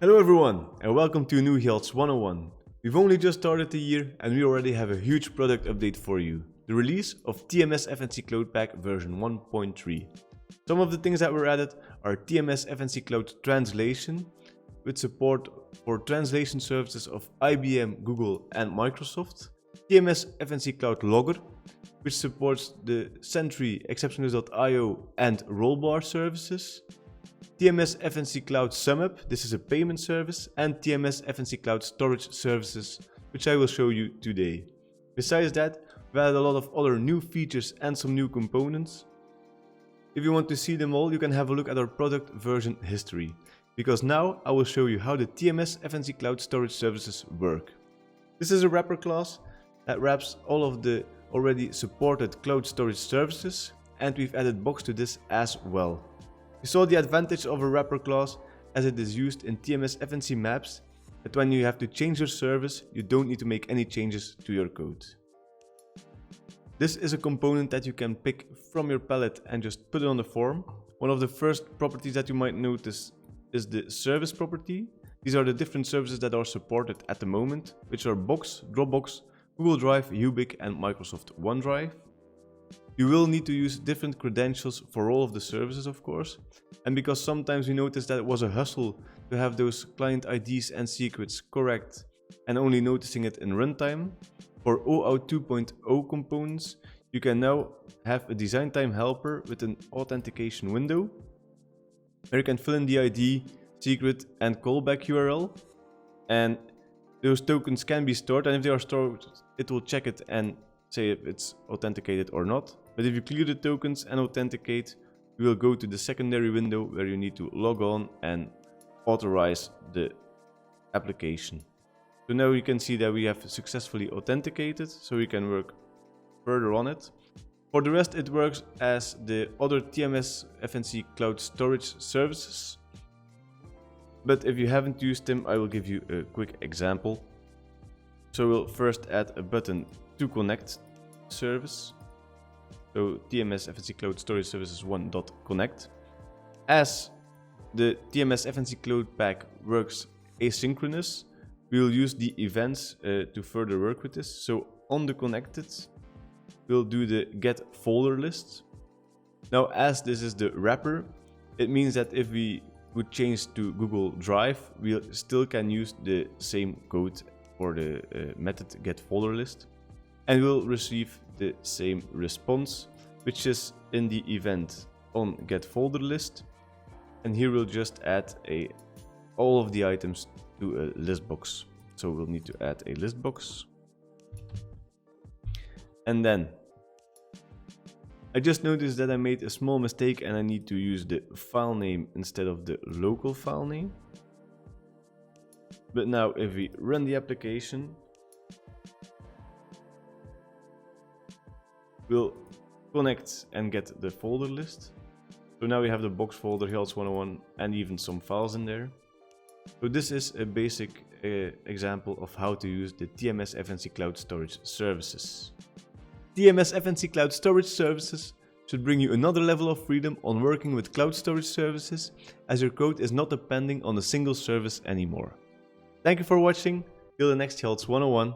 Hello everyone and welcome to new Gjalt 101. We've only just started the year and we already have a huge product update for you. The release of TMS FNC Cloud Pack version 1.3. Some of the things that were added are TMS FNC Cloud Translation, with support for translation services of IBM, Google and Microsoft. TMS FNC Cloud Logger, which supports the Sentry, Exceptionless.io and Rollbar services. TMS FNC Cloud SumUp, this is a payment service, and TMS FNC Cloud Storage Services, which I will show you today. Besides that, we added a lot of other new features and some new components. If you want to see them all, you can have a look at our product version history, because now I will show you how the TMS FNC Cloud Storage Services work. This is a wrapper class that wraps all of the already supported cloud storage services, and we've added box to this as well. We saw the advantage of a wrapper class as it is used in TMS FNC maps, that when you have to change your service, you don't need to make any changes to your code. This is a component that you can pick from your palette and just put it on the form. One of the first properties that you might notice is the service property. These are the different services that are supported at the moment, which are Box, Dropbox, Google Drive, Ubiq and Microsoft OneDrive. You will need to use different credentials for all of the services, of course, and because sometimes we noticed that it was a hustle to have those client IDs and secrets correct and only noticing it in runtime, for OAuth 2.0 components, you can now have a design time helper with an authentication window where you can fill in the ID, secret and callback URL, and those tokens can be stored, and if they are stored, it will check it and say if it's authenticated or not. But if you clear the tokens and authenticate, you will go to the secondary window where you need to log on and authorize the application. So now you can see that we have successfully authenticated, so we can work further on it. For the rest, it works as the other TMS FNC Cloud Storage Services. But if you haven't used them, I will give you a quick example. So we'll first add a button to connect service. So TMS FNC Cloud Storage Services 1.connect. As the TMS FNC Cloud Pack works asynchronous, we will use the events to further work with this. So on the connected, we'll do the get folder list. Now, as this is the wrapper, it means that if we would change to Google Drive, we still can use the same code for the method get folder list, and we'll receive the same response, which is in the event on get folder list. And here we'll just add all of the items to a list box. So we'll need to add a list box. And then I just noticed that I made a small mistake and I need to use the file name instead of the local file name. But now if we run the application, we'll connect and get the folder list. So now we have the box folder, Gjalt 101, and even some files in there. So this is a basic example of how to use the TMS FNC Cloud Storage Services. TMS FNC Cloud Storage Services should bring you another level of freedom on working with cloud storage services, as your code is not depending on a single service anymore. Thank you for watching. Till the next Gjalt 101.